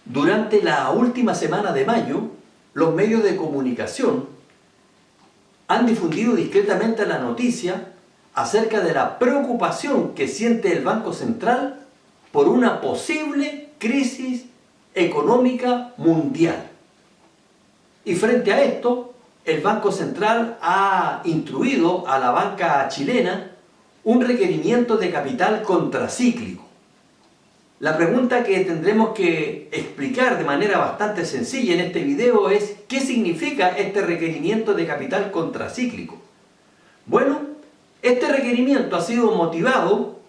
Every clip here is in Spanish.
Durante la última semana de mayo, los medios de comunicación han difundido discretamente la noticia acerca de la preocupación que siente el Banco Central por una posible crisis económica mundial. Y frente a esto, el Banco Central ha instruido a la banca chilena un requerimiento de capital contracíclico. La pregunta que tendremos que explicar de manera bastante sencilla en este video es ¿qué significa este requerimiento de capital contracíclico? Bueno, este requerimiento ha sido motivado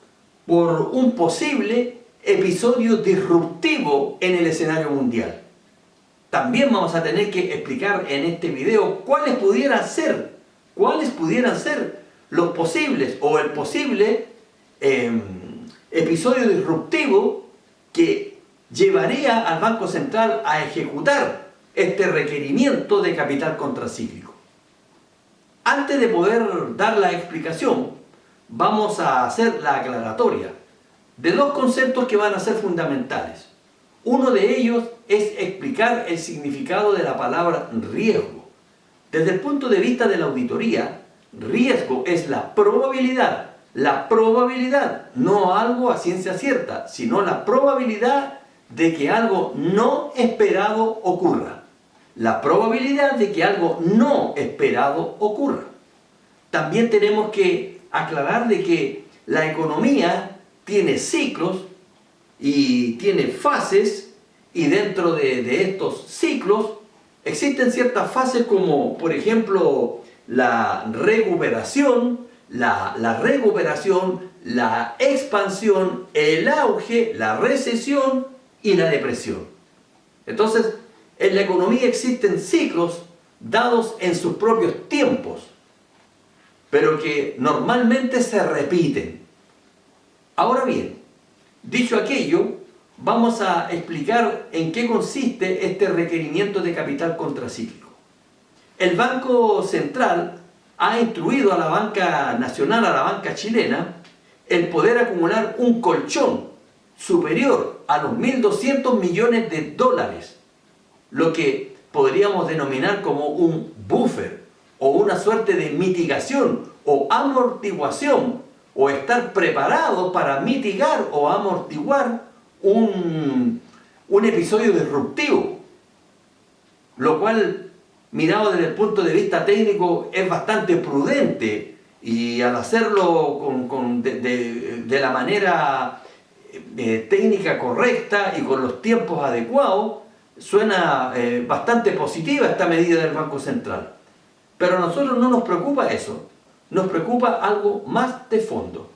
por un posible episodio disruptivo en el escenario mundial. También vamos a tener que explicar en este video cuáles pudieran ser los posibles o el posible episodio disruptivo que llevaría al Banco Central a ejecutar este requerimiento de capital contracíclico. Antes de poder dar la explicación, vamos a hacer la aclaratoria de dos conceptos que van a ser fundamentales. Uno de ellos es explicar el significado de la palabra riesgo. Desde el punto de vista de la auditoría, riesgo es la probabilidad, no algo a ciencia cierta, sino la probabilidad de que algo no esperado ocurra. La probabilidad de que algo no esperado ocurra. También tenemos que aclarar de que la economía tiene ciclos y tiene fases, y dentro de estos ciclos existen ciertas fases como, por ejemplo, la recuperación, la expansión, el auge, la recesión y la depresión. Entonces, en la economía existen ciclos dados en sus propios tiempos, pero que normalmente se repiten. Ahora bien, dicho aquello, vamos a explicar en qué consiste este requerimiento de capital contracíclico. El Banco Central ha instruido a la banca nacional, a la banca chilena, el poder acumular un colchón superior a los 1.200 millones de dólares, lo que podríamos denominar como un buffer o una suerte de mitigación o amortiguación, o estar preparado para mitigar o amortiguar un episodio disruptivo, lo cual, mirado desde el punto de vista técnico, es bastante prudente, y al hacerlo de la manera técnica correcta y con los tiempos adecuados, suena bastante positiva esta medida del Banco Central. Pero a nosotros no nos preocupa eso, nos preocupa algo más de fondo.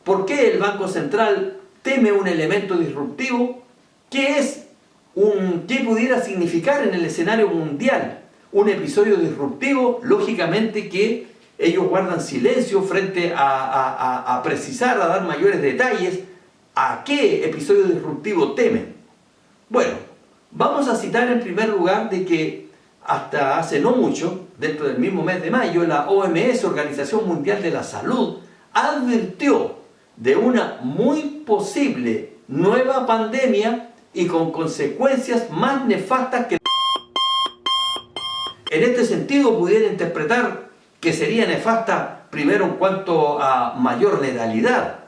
¿Por qué el Banco Central teme un elemento disruptivo? ¿Qué pudiera significar en el escenario mundial un episodio disruptivo? Lógicamente que ellos guardan silencio frente a precisar, a dar mayores detalles a qué episodio disruptivo temen. Bueno, vamos a citar en primer lugar de que hasta hace no mucho, dentro del mismo mes de mayo, la OMS, Organización Mundial de la Salud, advirtió de una muy posible nueva pandemia y con consecuencias más nefastas que... En este sentido, pudiera interpretar que sería nefasta primero en cuanto a mayor letalidad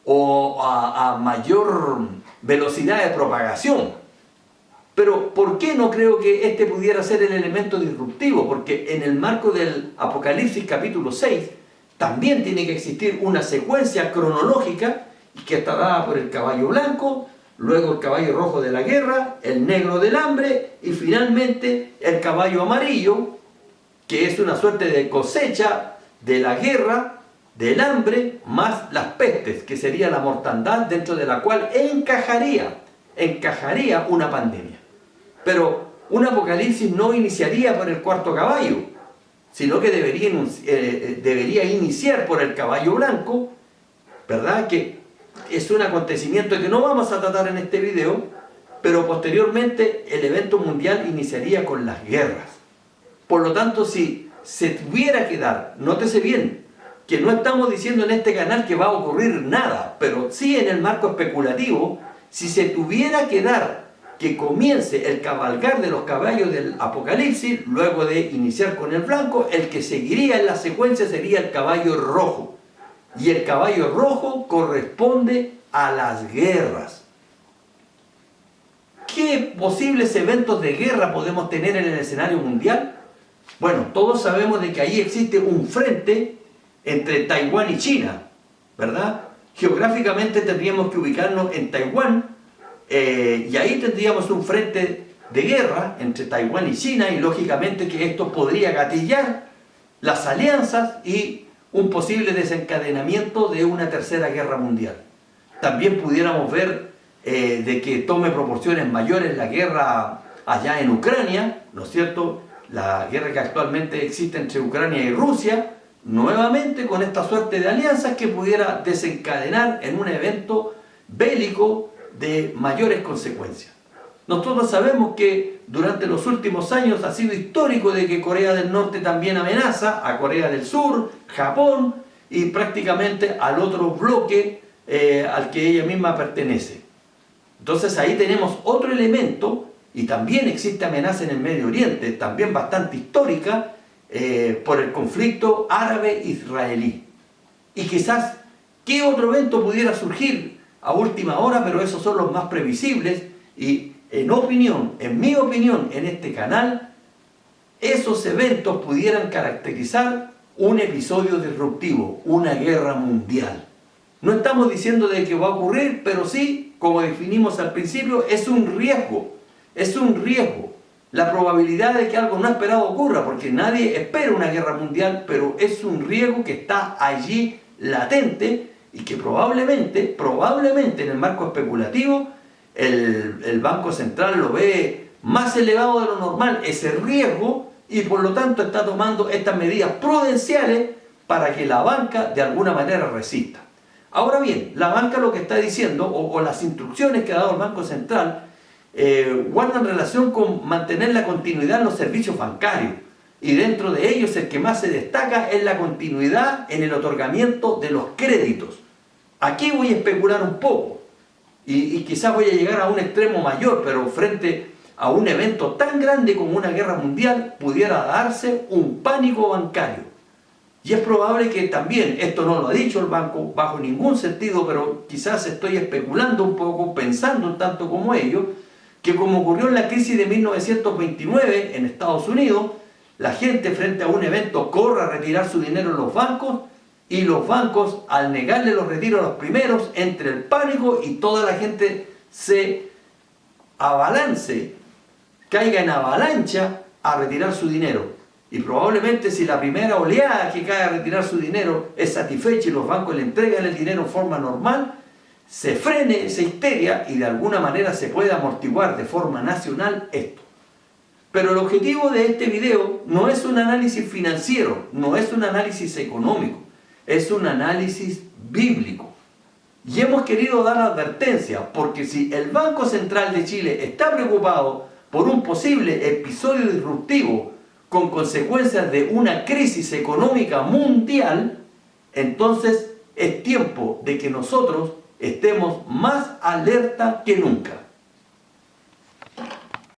o a mayor velocidad de propagación. Pero ¿por qué no creo que este pudiera ser el elemento disruptivo? Porque en el marco del Apocalipsis capítulo 6 también tiene que existir una secuencia cronológica que está dada por el caballo blanco, luego el caballo rojo de la guerra, el negro del hambre y finalmente el caballo amarillo, que es una suerte de cosecha de la guerra, del hambre, más las pestes, que sería la mortandad dentro de la cual encajaría una pandemia. Pero un apocalipsis no iniciaría por el cuarto caballo, sino que debería iniciar por el caballo blanco, ¿verdad? Que es un acontecimiento que no vamos a tratar en este video, pero posteriormente el evento mundial iniciaría con las guerras. Por lo tanto, si se tuviera que dar, nótese bien, que no estamos diciendo en este canal que va a ocurrir nada, pero sí en el marco especulativo, si se tuviera que dar que comience el cabalgar de los caballos del Apocalipsis, luego de iniciar con el blanco, el que seguiría en la secuencia sería el caballo rojo. Y el caballo rojo corresponde a las guerras. ¿Qué posibles eventos de guerra podemos tener en el escenario mundial? Bueno, todos sabemos de que ahí existe un frente entre Taiwán y China, ¿verdad? Geográficamente tendríamos que ubicarnos en Taiwán, y ahí tendríamos un frente de guerra entre Taiwán y China, y lógicamente que esto podría gatillar las alianzas y un posible desencadenamiento de una tercera guerra mundial. También pudiéramos ver de que tome proporciones mayores la guerra allá en Ucrania, ¿no es cierto? La guerra que actualmente existe entre Ucrania y Rusia, nuevamente con esta suerte de alianzas que pudiera desencadenar en un evento bélico de mayores consecuencias. Nosotros sabemos que durante los últimos años ha sido histórico de que Corea del Norte también amenaza a Corea del Sur, Japón y prácticamente al otro bloque al que ella misma pertenece. Entonces ahí tenemos otro elemento, y también existe amenaza en el Medio Oriente, también bastante histórica, por el conflicto árabe-israelí. Y quizás, ¿qué otro evento pudiera surgir a última hora? Pero esos son los más previsibles, y en mi opinión, en este canal, esos eventos pudieran caracterizar un episodio disruptivo, una guerra mundial. No estamos diciendo de que va a ocurrir, pero sí, como definimos al principio, es un riesgo. Es un riesgo. La probabilidad de que algo no esperado ocurra, porque nadie espera una guerra mundial, pero es un riesgo que está allí latente y que probablemente en el marco especulativo, el Banco Central lo ve más elevado de lo normal, ese riesgo, y por lo tanto está tomando estas medidas prudenciales para que la banca de alguna manera resista. Ahora bien, la banca lo que está diciendo, o las instrucciones que ha dado el Banco Central, guardan relación con mantener la continuidad en los servicios bancarios, y dentro de ellos el que más se destaca es la continuidad en el otorgamiento de los créditos. Aquí voy a especular un poco, y quizás voy a llegar a un extremo mayor, pero frente a un evento tan grande como una guerra mundial pudiera darse un pánico bancario. Y es probable que también, esto no lo ha dicho el banco bajo ningún sentido, pero quizás estoy especulando un poco, pensando un tanto como ellos, que como ocurrió en la crisis de 1929 en Estados Unidos, la gente frente a un evento corre a retirar su dinero en los bancos, y los bancos, al negarle los retiros a los primeros, entre el pánico y toda la gente se abalance, caiga en avalancha a retirar su dinero. Y probablemente si la primera oleada que cae a retirar su dinero es satisfecha y los bancos le entregan el dinero en forma normal, se frene esa histeria y de alguna manera se puede amortiguar de forma nacional esto. Pero el objetivo de este video no es un análisis financiero, no es un análisis económico, es un análisis bíblico. Y hemos querido dar advertencia, porque si el Banco Central de Chile está preocupado por un posible episodio disruptivo con consecuencias de una crisis económica mundial, entonces es tiempo de que nosotros estemos más alerta que nunca.